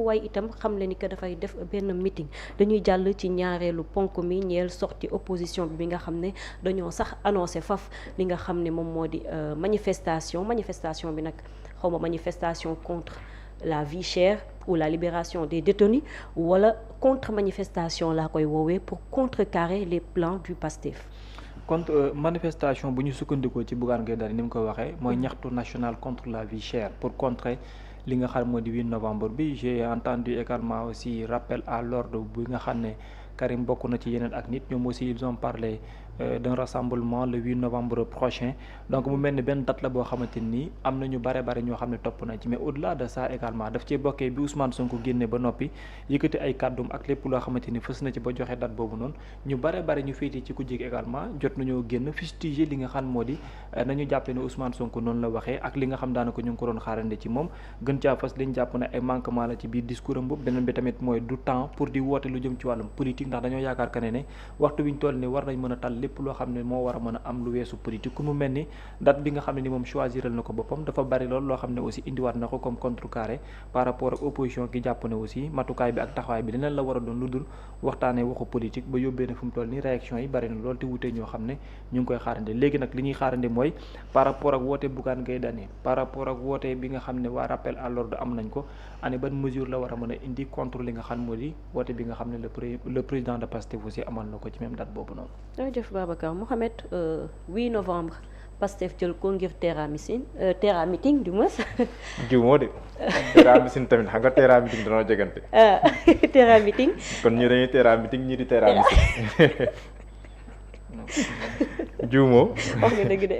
waaye itam xam le ni que dafay def benn meeting. Dañuy jàll ci ñaareelu ponk mi ñeel sorti opposition bi nga xam ne dañoo sax annoncé faf li nga xam ne moom moo di manifestation bi nag xaw ma manifestation contre la vie chère ou la libération des détenus wala contre manifestation laa koy woowee pour contrecarrer les plans du PASTEF. contre manifestation bu ñu sukkandikoo ci Bougane Gueye Dany ni mu ko waxee mooy ñaxtu national contre la vie chère pour contrer li nga xam moo di 8 novembre bi. J'ai entendu également aussi rappel à l'ordre bi nga xam ne Karim bokk na ci yeneen ak nit ñoom aussi ils ont parlé d'un rassemblement le 8 novembre prochain. Donc mu mel ni benn date la boo xamante ni am na ñu bare ñoo xam ne topp nañ ci, mais au-delà de ça également daf cee bokkee bi Ousmane Sonko génne ba noppi yëkkati ay kàddum ak lépp loo xamante ni fës na ci ba joxe date boobu noonu ñu bare ñu féetee ci ku jég également jot nañoo génn fustiger li nga xam moo di nañu jàppee ne Ousmane Sonko noonu la waxee ak li nga xam daanaka ñu ngi ko doon xaarande ci moom gën caa fas liñ jàpp ne ay manquement la ci biir discours am boobu. Beneen bi tamit mooy du temps pour di woote lu jëm ci wàllum politique ndax dañoo yaakaar que ne waxtu bi ñu toll ni war nañ mën a tal lépp loo xam ne moo war a mën a am lu weesu politique ku mu mel ni date bi nga xam ne ni moom choisiral na ko boppam dafa bari lool loo xam ne aussi indiwaat na ko comme contrecarré par rapport ak opposition ki jàpp ne aussi matukaay bi ak taxawaay bi leneen la war a doon lu dul waxtaanee waxu politique ba yóbbee na fu mu toll ni réaction yi bari na lool te wutee ñoo xam ne ñu ngi koy xaarande. Léegi nag li ñuy xaarande mooy par rapport ak woote Bougane Gueye Dany par rapport ak woote bi nga xam ne waa rappel à l'ordre am nañ ko ani ban mesure la war a mën a indi contre li nga xam moo di woote bi nga xam ne le président de PASTEF aussi amal na ko ci même date boobu noonu. jërëjëf Babacar Mohamed 8 novembre PASTEF jël ko ngir terra meeting du moins. jiw de terra meeting tamit xam nga terra meeting dañoo jegante. terra meeting. kon ñii dañuy terra meeting ñii di terra meeting. jiw moo. wax nga dëgg de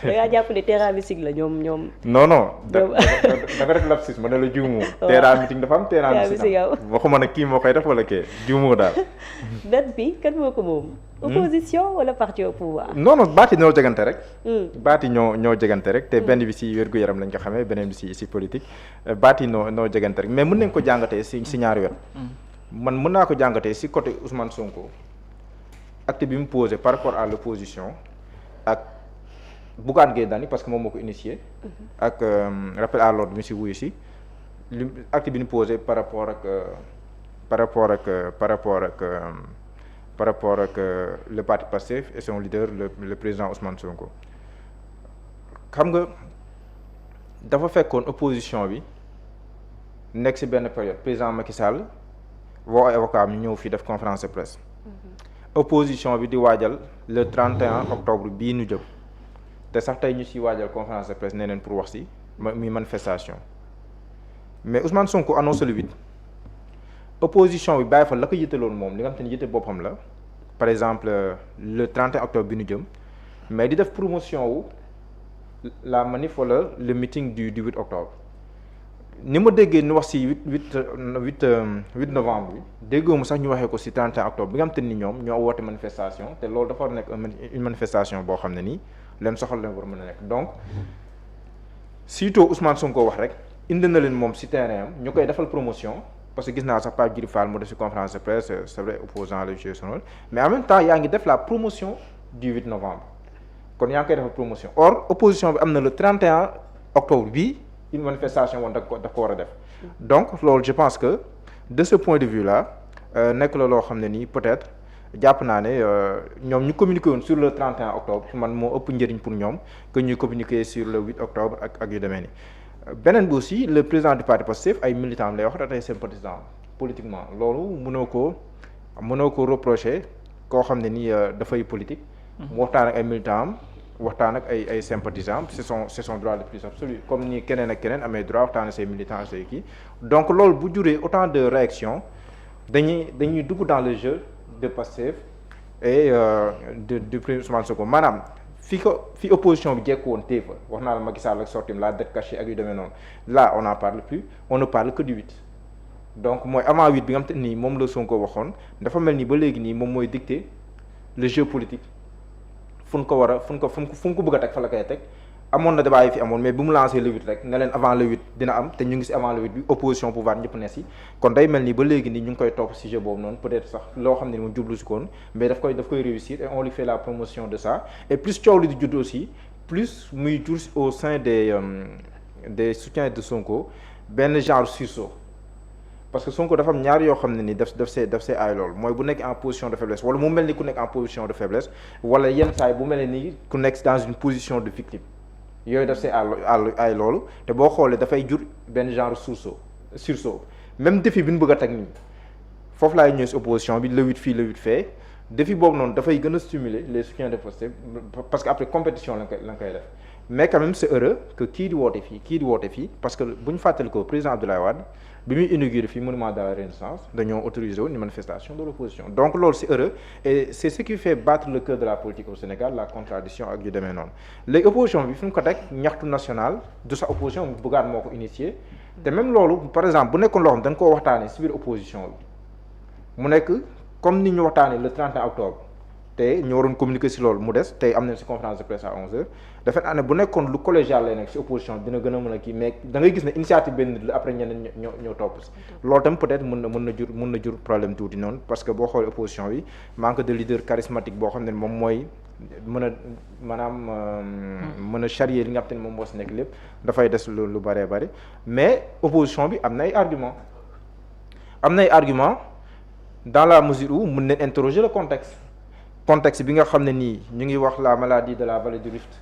da ngaa jàpp ne terra meeting la ñoom. non da nga def lapsus ma ne la jiw moo. terra meeting dafa am terra meeting waxuma ne kii moo koy def wala kee jiw moo daal. date bi kan moo ko moom. opposition wala parti au pouvoir. non baati ñoo jegante rek. baati ñoo jegante rek te benn bi si wér-gu-yaram lañ ko xamee beneen bi si politique baati ñoo jegante rek mais mën nañ ko jàngatee si ñaari wet. man mën naa ko jàngatee si côté Ousmane Sonko. acte bi mu posé par rapport à l'opposition ak Bougane Gueye Dany parce que moom moo ko initié. ak rappel à l'ordre mi si wuyu si li acte bi ñu posé par rapport ak le parti PASTEF et son leader le président Ousmane Sonko. xam nga dafa fekkoon opposition bi nekk ci benn période président Macky Sall woo ay avocat ñu ñëw fii def conférence de presse. opposition bi di waajal le 31 octobre bii nu jëm te sax tey ñu ci waajal conférence de presse nee neen pour wax ci muy manifestation mais Ousmane Sonko annoncé le 8 opposition bi bàyyi fa la ko yitteloon moom li nga xam te ni yitte boppam la par exemple le 31 octobre bi nu jëm mais di def promotion wu la manif wala le meeting du 8 octobre ni ma déggee ñu wax ci 8 novembre bi déggoo mu sax ñu waxee ko ci 31 octobre bi nga xam te ni ñoom ñoo woote manifestation te loolu dafa war a nekk une manifestation boo xam ne nii leen soxal leen war a mën a nekk donc surtout Ousmane Sonko wax rek indi na leen moom ci terrain am ñu koy defal promotion parce que gis naa sax Pape Djibril Fall mu def ci conférence de presse c'est vrai opposant la joué son rôle mais en même temps yaa ngi def la promotion du 8 novembre kon yaa ngi koy defal promotion or opposition bi am na le 31 octobre bii une manifestation woon daf ko war a def donc loolu je pense que de ce point de vue là nekk la loo xam ne nii peut-être jàpp naa ne ñoom ñu communiqué woon sur le 31 octobre man moo ëpp njëriñ pour ñoom que ñuy communiquer sur le 8 octobre ak yu demee ni beneen bi aussi le président du parti Pastef ay militants lay wax da tey sympathisant politiquement loolu mënoo ko reprocher koo xam ne nii dafay politique mu waxtaan ak ay militants am waxtaan ak ay sympathisants c'est son droit le plus absolu comme ni keneen ak keneen amee droit waxtaan ak say militants say kii donc loolu bu juree autant de réactions dañuy dugg dans le jeu de Pastef et du président Ousmane Sonko maanaam fi opposition bi jekk woon téefa wax naa la Macky Sall ak sortim la dette cachée ak yu demee noonu là on n'en parle plus on ne parle que du 8 donc mooy avant 8 bi nga xam te nii moom la Sonko waxoon dafa mel ni ba léegi nii moom mooy dicter le jeu politique fu mu ko bëgg a teg fa la koy teg amoon na débat yi fi amoon mais bu mu lancé le 8 rek ne leen avant le 8 dina am te ñu ngi ci avant le 8 bi opposition pouvoir ñëpp ne ci kon day mel ni ba léegi nii ñu ngi koy topp ci jeu boobu noonu peut-être sax loo xam ne ni mu jublu ci koon mais daf koy réussir et on lui fait la promotion de ça et plus coow li di judd aussi plus muy jur au sein des soutiens de Sonko benn genre sursaut parce que Sonko dafa am ñaar yoo xam ne ni daf see aay loolu mooy bu nekk en position de faiblesse wala mu mel ni ku nekk en position de faiblesse wala yenn saa yi bu mel ni ku nekk dans une position de victime yooyu daf see aay loolu te boo xoolee dafay jur benn genre sursaut même défi bi ñu bëgg a teg nii foofu laay ñëw si opposition bi le 8 fii le 8 fee défi boobu noonu dafay gën a stimuler les soutiens de Pastef parce que après compétition la nga koy def mais quand même c'est heureux que kii di woote fii parce que bu ñu fàttali ko président Abdoulaye Wade bi muy inauguré fii monument de la Renaissance dañoo autorisé woon une manifestation de l'opposition donc loolu c'est heureux et c'est ce qui fait battre le cœur de la politique au Sénégal la contradiction ak yu demee noonu léegi opposition bi fi mu ko teg ñaxtu national du sa opposition Bougane moo ko initié te même loolu par exemple bu nekkoon loo xam dañ koo waxtaanee ci biir opposition bi mu nekk comme ni ñu waxtaanee le 31 octobre te ñu waroon communiquer ci loolu mu des tey am nañ ci conférence de presse à 11h dafa ne bu nekkoon lu collégial lay nekk ci opposition dina gën a mën a kii mais da ngay gis ne initiative benn nit la après ñeneen ñoo topp ci loolu tam peut-être mën na jur problème tuuti noonu parce que boo xoolee opposition bi manque de leader charismatique boo xam ne moom mooy mën a maanaam mën a charrier li nga xam ne moom moo ci nekk lépp dafay des lu bëree bëri mais opposition bi am na ay argument dans la mesure où mën nañ interroger le contexte bi nga xam ne nii ñu ngi wax la maladie de la vallée du Rift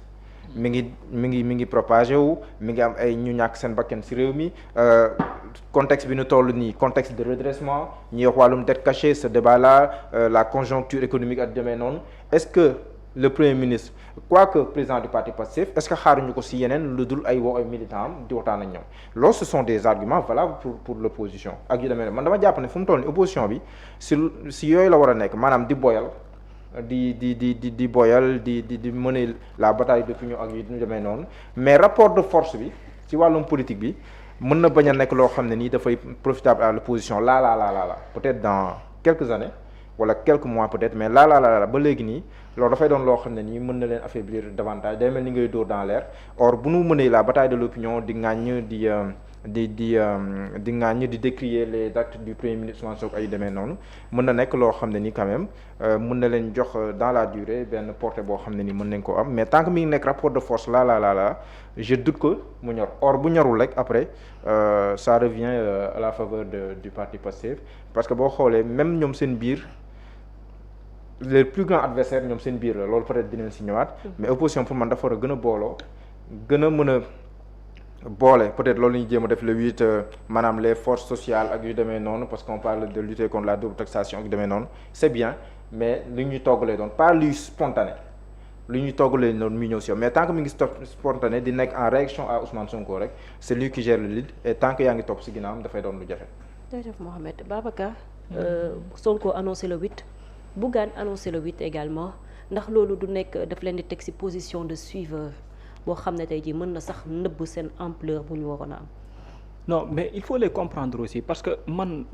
mi ngi propagé wu mi ngi am ay ñu ñàkk seen bakkan ci réew mi contexte bi ñu toll nii contexte de redressement ñuy wax wàllum dette cachée ce débat là la conjoncture économique ak demee noonu est-ce que le premier ministre quoique président du parti Pastef est-ce que xaaruñu ko ci yeneen lu dul ay militants am di waxtaan ak ñoom loolu ce sont des arguments valables pour l'opposition ak yu demee noonu man dama jàpp ne fu mu toll nii opposition bi ci yooyu la war a nekk maanaam di boyal di boyal di mener la bataille d'opinion ak yu demee noonu mais rapport de force bi ci wàllum politique bi mën na bañ a nekk loo xam ne nii dafay profitable à l'opposition là peut-être dans quelques années wala quelques mois peut-être mais là ba léegi nii loolu dafay doon loo xam ne nii mën na leen affaiblir davantage day mel ni ngay dóor dans l'air or bu nu mënee la bataille de l'opinion di ŋàññ di ŋàññ di décrier les actes du premier ministre Ousmane Sonko ay demee noonu mën na nekk loo xam ne ni quand même mën na leen jox dans la durée benn portée boo xam ne ni mën nañ ko am mais tant que mi ngi nekk rapport de force là je doute que mu ñor or bu ñorul rek après ça revient à la faveur du parti Pastef parce que boo xoolee même ñoom seen biir les plus grands adversaires ñoom seen biir la loolu peut-être dinañ ci ñëwaat mais opposition pour man dafa war a gën a booloo gën a mën a boole peut-être loolu la ñu jéem a def le 8 maanaam les forces sociales ak yu demee noonu parce qu'on parle de lutter contre la double taxation ak yu demee noonu c'est bien mais lu ñuy toggalee doon pas luy spontané lu ñuy toggalee noonu muy ñëw si yow mais tant que mi ngi spontané di nekk en réaction à Ousmane Sonko rek c'est lui qui gère le lead et tant que yaa ngi topp si ginnaawam dafay doon lu jafe. jërëjëf Mohamed Babacar Sonko annoncé le 8 Bougane annoncé le 8 également ndax loolu du nekk daf leen di teg si position de suiveur boo xam ne tey jii mën na sax nëbb seen ampleur bu ñu waroon a am. non mais il faut les comprendre aussi parce que man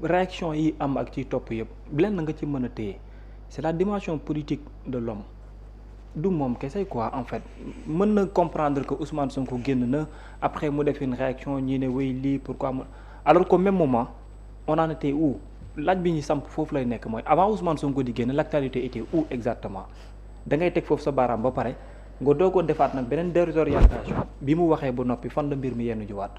réaction yi am ak ci topp yëpp lenn nga ci mën a téye c'est la dimension politique de l'homme du moom kese quoi en fait mën na comprendre que Ousmane Sonko génn na après mu def une réaction ñii ne wéy lii pourquoi alors qu'au même moment on en était où laaj bi ñu samp foofu lay nekk mooy avant Ousmane Sonko di génn l'actualité était où exactement da ngay teg foofu sa baaraam ba pare nga doogoo defaat nag beneen désorientation bi mu waxee ba noppi fan la mbir mi yenn jiwaat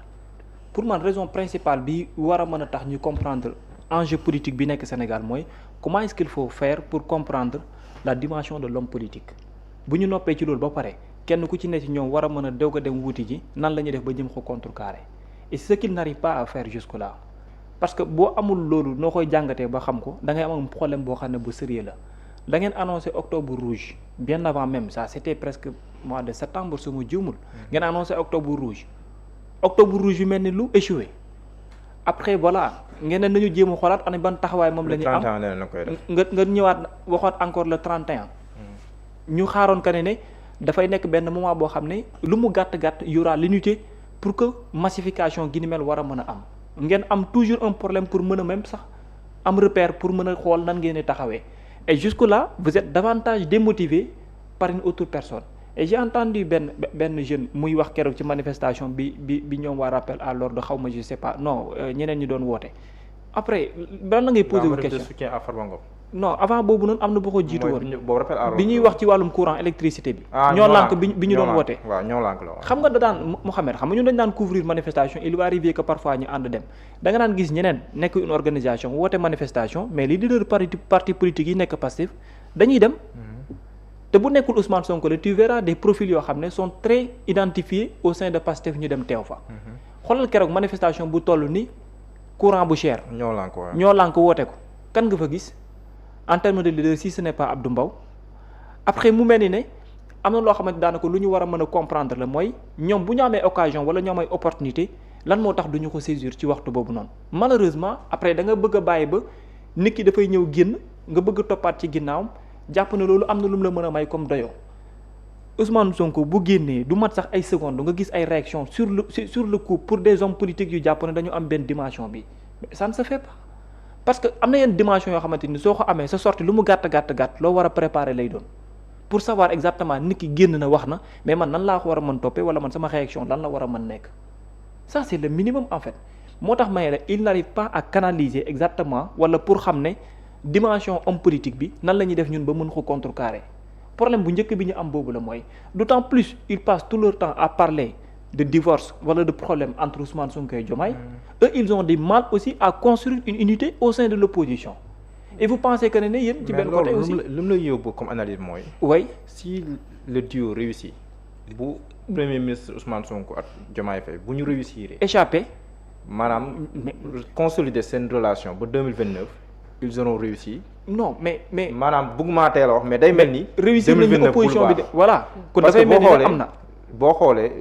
pour man raison principale bi war a mën a tax ñu comprendre enjeu politique bi nekk Sénégal mooy comment est-ce qu'il faut faire pour comprendre la dimension de l'homme politique bu ñu noppee ci loolu ba pare kenn ku ci ne ci ñoom war a mën a doog a dem wuti ji nan la ñuy def ba jëm ko contrecarrer et c'est ce qu'il n'arrive pas à faire jusque-là parce que boo amul loolu noo koy jàngatee ba xam ko da ngay am problème boo xam ne bu sérieux la da ngeen annoncé octobre rouge bien avant même ça c'était presque mois de septembre su ma juumul ngeen annoncé octobre rouge bi mel ni lu échoué après voilà ngeen ne nañu jéem a xoolaat ana ban taxawaay moom la ñu am nga ñëwaat waxoon encore le 31 ñu xaaroon que ne dafay nekk benn moment boo xam ne lu mu gàtt y aura l'unité pour que massification gi ni mel war a mën a am ngeen am toujours un problème pour mën a même sax am repère pour mën a xool nan ngeen di taxawee et jusque-là vous êtes davantage démotivé par une autre personne et j'ai entendu benn jeune muy wax keroog ci manifestation bi ñoom waa rappel à l'ordre xaw ma je sais pas non ñeneen ñi doon woote après ban la ngay poser wu question soutien à Farba Ngom non avant boobu noonu am na bu ko jiitu woon bi ñuy wax ci wàllum courant électricité bi. ñoo lànk bi ñu doon woote. waaw ñoo lànk la xam nga da daan Mouhamed xam nga ñun dañ daan couvrir manifestation il va arriver que parfois ñu ànd dem da nga daan gis ñeneen nekk une organisation woote manifestation mais les leaders parti politique yi nekk Pastef dañuy dem. te bu nekkul Ousmane Sonko la tu verras des profils yoo xam ne sont très identifiés au sein de Pastef ñu dem teew fa. xoolal keroog manifestation bu toll ni courant bu cher. ñoo lànk woote ko kan nga fa gis. en termes de leader si ce n'est pas Abdou Mbow après mu mel ni ne am na loo xamante daanaka lu ñu war a mën a comprendre la mooy ñoom bu ñu amee occasion wala ñu amee opportunité lan moo tax du ñu ko saisir ci waxtu boobu noonu malheureusement après da nga bëgg a bàyyi ba nit ki dafay ñëw génn nga bëgg a toppaat ci ginnaawam jàpp ne loolu am na lu mu la mën a may comme doyoo Ousmane Sonko bu génnee du mat sax ay secondes nga gis ay réactions sur le coup pour des hommes politiques yu jàpp ne dañu am benn dimension bi mais ça ne se fait pas. parce que am na yenn dimension yoo xamante ni soo ko amee sa sortie lu mu gàtt loo war a préparer lay doon pour savoir exactement nit ki génn na wax na mais man nan laa ko war a mën toppee wala man sama réaction lan la war a mën nekk ça c'est le minimum en fait moo tax may la il n'arrive pas à canaliser exactement wala pour xam ne dimension homme politique bi nan la ñuy def ñun ba mën ko contrecarrer problème bu njëkk bi ñu am boobu la mooy d'autant plus ils passent tout leur temps à parler de divorce wala de problème entre Ousmane Sonko et Diomaye eux ils ont du mal aussi à construire une unité au sein de l'opposition et vous pensez que ne yéen ci benn côté aussi lu mu la yóbbu comme analyse mooy oui si le duo réussit bu premier ministre Ousmane Sonko ak Diomaye Faye bu ñu réussir échappé maanaam consolider seen relation ba 2029 ils auront réussi non mais maanaam bëgguma teel a wax mais day mel ni réussir nañu opposition bi de voilà kon dafay mel ni am na boo xoolee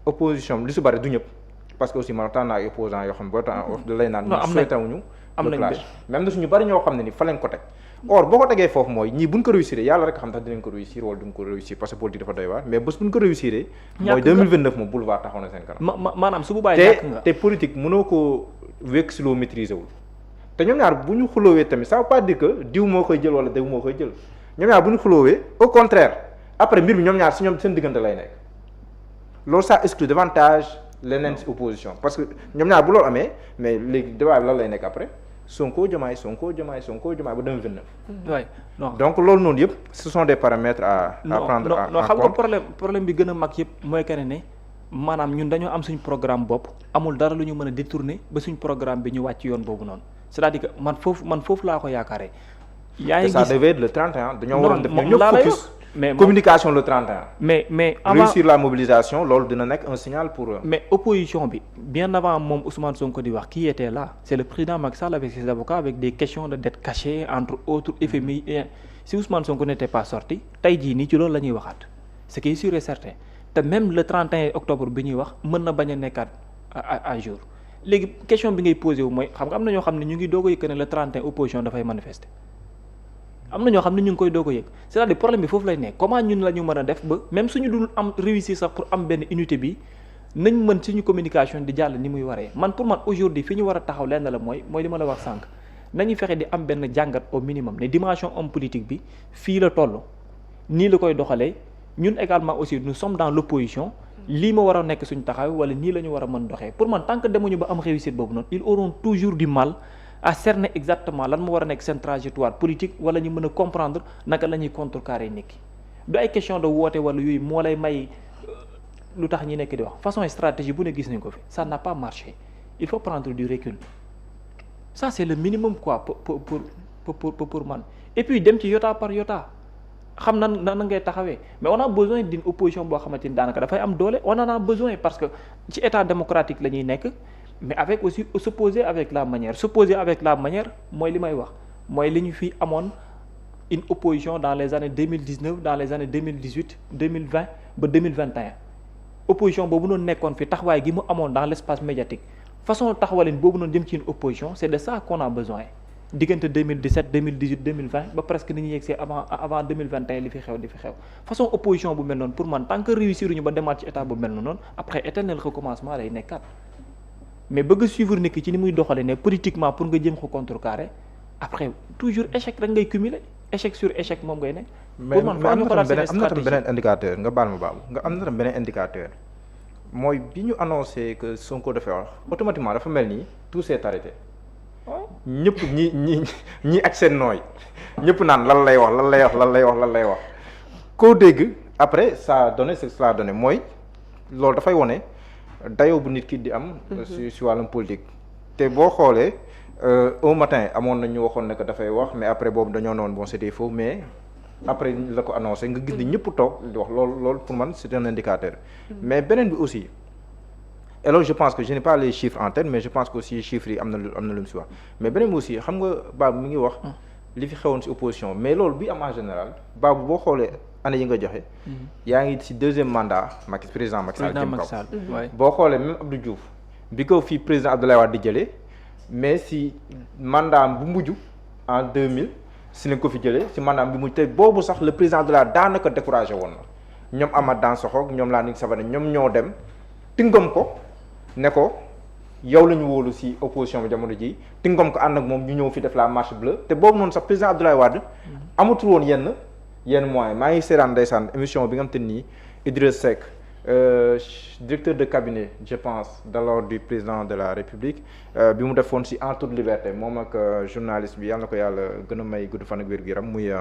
opposition li su bari du ñëpp parce que aussi man waxtaan naa ak opposant yoo xam ne boo temps da lay naan ñu souhaitewuñu le clash même na suñu bari ñoo xam ne ni fa lañ ko teg or boo ko tegee foofu mooy ñii buñ ko réussir yàlla rek xam tax dinañ ko réussir wala duñ ko réussir parce que politique dafa doy waar mais bés buñ ko réussir mooy 2029 moom boulevard taxaw na seen kanam maanaam su bu bàyyi ñàkk nga te politique mënoo ko wékk si loo maîtriser wul te ñoom ñaar bu ñu xuloowee tamit ça veut pas dire que diw moo koy jël wala diw moo koy jël ñoom ñaar bu ñu xuloowee au contraire après mbir bi ñoom ñaar si ñoom seen diggante lay nekk loolu ça exclut davantage leneen si opposition parce que ñoom ñaar bu loolu amee mais léegi débat bi lan lay nekk après Sonko Diomaye ba 2029. oui non donc loolu noonu yëpp ce sont des paramètres à prendre en compte. non xam nga problème bi gën a mag yëpp mooy que ne maanaam ñun dañoo am suñ programme bopp amul dara lu ñu mën a détourner ba suñ programme bi ñu wàcc yoon boobu noonu c'est-à-dire que man foofu laa ko yaakaaree. yaa ngi gis ça devait être le 31 dañoo waroon def ñoom ñëpp focus. mais communication le 31. mais avant réussir la mobilisation loolu dina nekk un signal pour. mais opposition bi bien avant moom Ousmane Sonko di wax qui était là c'est le président Macky Sall avec ses avocats avec des questions de dette cachée entre autres FMI si Ousmane Sonko n'était pas sorti tey jii nii ci loolu la ñuy waxaat ce qui est sûr et certain te même le 31 octobre bi ñuy wax mën na bañ a nekkaat à jour léegi question bi ngay posé wu mooy xam nga am na ñoo xam ne ñu ngi doog a yëg ne le 31 opposition dafay manifester. am na ñoo xam ne ñu ngi koy doog a yëg c'est-à-dire problème bi foofu lay nekk comment ñun la ñu mën a def ba même suñu dul am réussir sax pour am benn unité bi nañ mën suñu communication di jàll ni muy waree man pour man aujourd'hui fi ñu war a taxaw lenn la mooy li ma la wax sànq nañu fexe di am benn jàngat au minimum ne dimension homme politique bi fii la toll nii la koy doxalee ñun également aussi nous sommes dans l'opposition lii ma war a nekk suñu taxaw wala nii la ñu war a mën doxee pour man tant que demuñu ba am réussite boobu noonu ils auront toujours du mal à cerner exactement lan moo war a nekk seen trajectoire politique wala ñu mën a comprendre naka la ñuy contrecarrer nit ki du ay question de woote wala yooyu moo lay may lu tax ñi nekk di wax façon stratégie bu ne gis nañ ko fi ça n'a pas marché il faut prendre du recul ça c'est le minimum quoi pour man et puis dem ci yota par yota xam nan ngay taxawee mais on a besoin d'une opposition boo xamante ni daanaka dafay am doole on en a besoin parce que ci état démocratique la ñuy nekk mais avec aussi s'opposer avec la manière mooy li may wax mooy li ñu fi amoon une opposition dans les années 2019 dans les années 2018 2020 ba 2021 opposition boobu noonu nekkoon fi taxawaay gi mu amoon dans l'espace médiatique façon taxawalin boobu noonu jëm ci une opposition c'est de ça qu'on a besoin diggante 2017 2018 2020 ba presque ni ñu yegsee avant 2021 li fi xew façon opposition bu mel noonu pour man tant que réussir ñu ba demaat ci état bu mel noonu après éternel recommencement lay nekkaat mais bëgg suivre nit ki ci ni muy doxale ne politiquement pour nga jëm ko contrecarrer après toujours échec rek ngay cumuler échec sur échec moom ngay nekk. pour man am na tam beneen indicateur nga baal ma baabu nga am na tam beneen indicateur mooy bi ñu annoncé que Sonko dafay wax automatiquement dafa mel ni tout s'est arrêté. ñëpp ñi ak seen nooy ñëpp naan lan lay wax koo dégg après ça a donné ce que ça a donné mooy loolu dafay wone dayoo bu nit ki di am. si wàllum politique. te boo xoolee au matin amoon na ñu waxoon ne que dafay wax mais après boobu dañoo noon bon c'était faux mais après la ko annoncé nga gis ni ñëpp toog di wax loolu pour man c'est un indicateur. mais beneen bi aussi. et loolu je pense que je n'ai pas les chiffres en tête mais je pense que aussi chiffres yi am na lu mu si wax mais beneen bi aussi xam nga Babou mi ngi wax. li fi xewoon si opposition mais loolu bi am en général Babou boo xoolee année yi nga joxe. yaa ngi si deuxième mandat président Macky Sall jëm kaw boo xoolee même Abdou Diouf bi ko fii président Abdoulaye Wade di jëlee mais si mandat bu mujj en 2000 si lañ ko fi jëlee si mandat bi mujj te boobu sax le président Abdoulaye daanaka découragé woon na ñoom Amath Dansokho ñoom Landing Savané ñoom ñoo dem tingom ko ne ko yow la ñu wóolu si opposition bi jamono ji tingom ko ànd ak moom ñu ñëw fi def la marche bleue te boobu noonu sax président Abdoulaye Wade amatul woon yenn moyens maa ngi seetaan ndeysaan émission bi nga xam te nii Idriss Seck directeur de cabinet je pense d'alors du président de la République bi mu defoon si en toute liberté moom ak journaliste bi yàlla na ko yàlla gën a may gudd fan ak wér-gu-yaram muy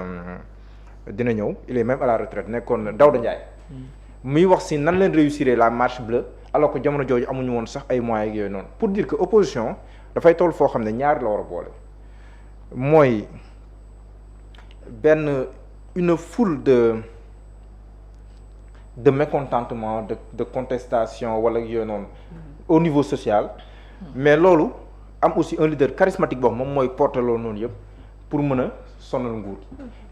dina ñëw il est même à la retraite nekkoon Daouda Ndiaye muy wax si nan leen réussir la marche bleue alors que jamono jooju amuñu woon sax ay moyens ak yooyu noonu pour dire que opposition dafay toll foo xam ne ñaari la war a boole mooy benn une foule de mécontentement de contestation wala yooyu noonu au niveau social mais loolu am aussi un leader charismatique boobu moom mooy porter loolu noonu yëpp pour mën a sonal nguur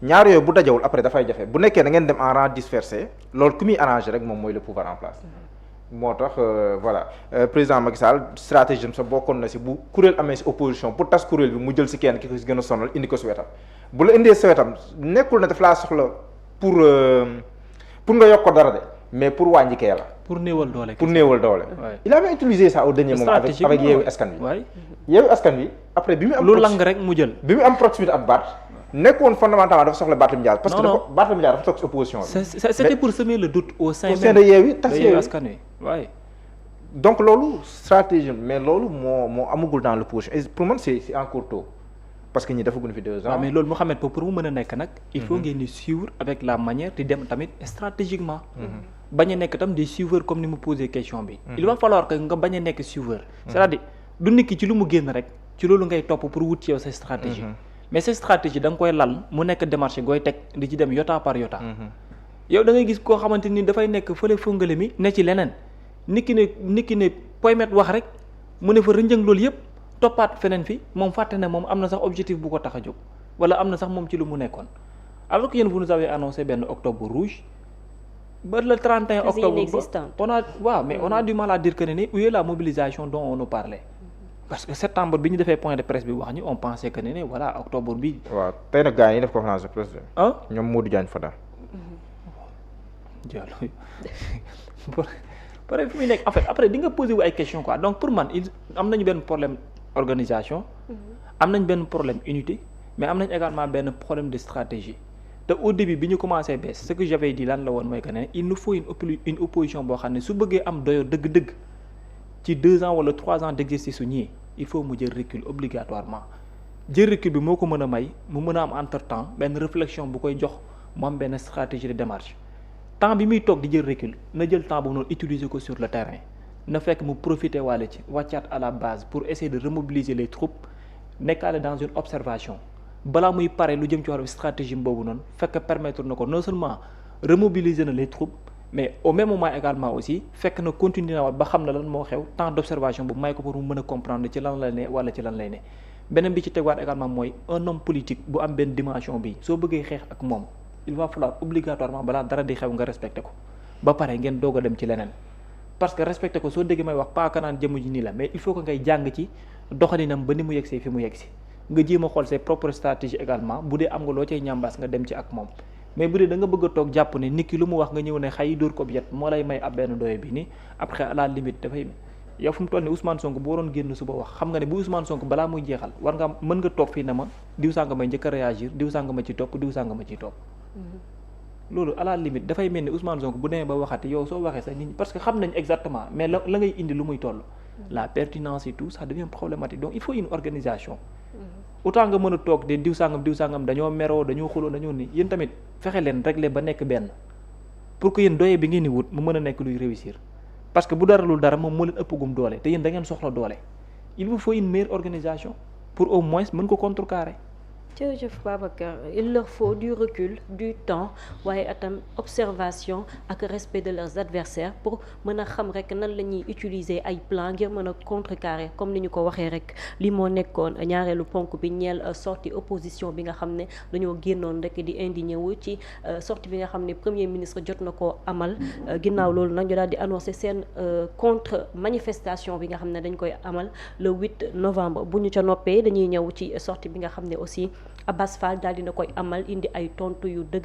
ñaar yooyu bu dajawul après dafay jafe bu nekkee da ngeen dem en rang dispersé loolu ku muy arrangé rek moom mooy le pouvoir en place moo tax voilà président Macky Sall stratégie sa bokkoon na si bu kuréel amee si opposition pour tas kuréel bi mu jël si kenn ki ko si gën a sonal indi ko si wetam bu la indee si wetam nekkul ne daf laa soxla pour nga yokk ko dara de mais pour wàññi kee la. pour néewal doole. il avait utilisé ça au dernier moment avec Yewwi Askan Wi. Yewwi Askan Wi après bi mu am. lu lang rek mu jël. bi mu am proximité ak Barth nekkoon fondamentalement dafa soxla Barthélémy Dias. parce que Barthélémy Dias dafa toog si opposition bi. c'était pour semer le doute au sein de Yewwi tas Yewwi Askan Wi waaye. donc loolu stratégie mais loolu moo amagul dans l'opposition et pour man c'est encore tôt. parce que ñi defaguñu fi 2 ans. waaw mais loolu Mouhamed pour mu mën a nekk nag. il faut ngeen di suivre avec la manière di dem tamit stratégiquement. bañ a nekk tam di suivre comme ni mu posé question bi. il va falloir que nga bañ a nekk suiveur. c'est-à-dire du nit ki ci lu mu génn rek ci loolu ngay topp pour wut ci yow sa stratégie. mais sa stratégie da nga koy lal mu nekk démarche gooy teg di ci dem yota par yota. yow da ngay gis koo xamante ni dafay nekk fële fongale mi ne ci leneen nit ki ne poymet wax rek mu ne fa rënjëng loolu yëpp. toppaat feneen fi moom fàtte ne moom am na sax objectif bu ko tax a jóg wala am na sax moom ci lu mu nekkoon alors que yéen vous nous avez annoncé benn octobre rouge ba le 31 octobre on a du mal à dire que ne où est la mobilisation dont on nous parlait parce que septembre bi ñu defee point de presse bi wax ñu on pensait que ne voilà octobre bi. waaw tey nag gars yi def conférence de presse. ñoom Modou Diagne Fada. jàll pare fi muy nekk en fait après di nga posé wu ay questions quoi donc pour man am nañu benn problème. organisation am nañ benn problème unité mais am nañ également benn problème de stratégie te au début bi ñu commencé bees ce que j'avais dit lan la woon mooy que ne il nous faut une opposition boo xam ne su bëggee am doyo dëgg-dëgg ci 2 ans wala 3 ans d'exercice su ñii il faut mu jël recul obligatoirement jël recul bi moo ko mën a may mu mën a am entre temps benn réflexion bu koy jox mu am benn stratégie de démarche temps bi muy toog di jël recul na jël temps boobu noonu utiliser ko sur le terrain na fekk mu profiter waale ci wàccaat à la base pour essayer de remobiliser les troupes nekkaale dans une observation balaa muy pare lu jëm ci wàllu stratégie boobu noonu fekk permettre na ko non seulement remobiliser na les troupes mais au même moment également aussi fekk na continuer na ba xam na lan moo xew temps d'observation boobu may ko pour mu mën a comprendre ci lan la ne wala ci lan lay ne beneen bi ci tegwaat également mooy un homme politique bu am benn dimension bi soo bëggee xeex ak moom il va falloir obligatoirement balaa dara di xew nga respecter ko ba pare ngeen doog a dem ci leneen parce que respecté ko soo déggee may wax paaka naan jëmm ji nii la mais il faut que ngay jàng ci doxalinam ba ni mu yegsee fi mu yegsi nga jéem a xool ses propres stratégies également bu dee am nga loo cay ñambaas nga dem ci ak moom mais bu dee da nga bëgg a toog jàpp ne nit ki lu mu wax nga ñëw ne xëy dóor ko yet moo lay may ab benn doye bi ni après à la limite dafay yow fu mu toll ni Ousmane Sonko bu waroon génn suba wax xam nga ne bu Ousmane Sonko balaa muy jeexal war nga mën nga toog fii ne ma diw sànga may njëkk a réagir diw sànga ma ci topp diw sànga ma ciy topp loolu à la limite dafay mel ni Ousmane Sonko bu demee ba waxati yow soo waxee sax nit ñi parce que xam nañ exactement mais la ngay indi lu muy toll la pertinence et tout ça devient problématique donc il faut une organisation autant nga mën a toog de diw sàngam dañoo meroo dañoo xuloo dañoo ni yéen tamit fexe leen régler ba nekk benn pour que yéen doye bi ngeen di wut mu mën a nekk luy réussir parce que bu daralul dara moom moo leen ëppagum doole te yéen da ngeen soxla doole il vous faut une meilleure organisation pour au moins mën ko contrecarrer. jërëjëf Babacar il leur faut du recul du temps waaye atam observation ak respect de leurs adversaires pour mën a xam rek nan la ñuy utiliser ay plan ngir mën a contrecarrer comme ni ñu ko waxee rek li moo nekkoon ñaareelu ponk bi ñeel sortie opposition bi nga xam ne dañoo génnoon rek di indigné wu ci sortie bi nga xam ne premier ministre jot na koo amal ginnaaw loolu nag ñu daal di annoncé seen contre manifestation bi nga xam ne dañ koy amal le 8 novembre bu ñu ca noppee dañuy ñëw ci sortie bi nga xam ne aussi Abass Fall daal dina koy amal indi ay tontu yu dëgër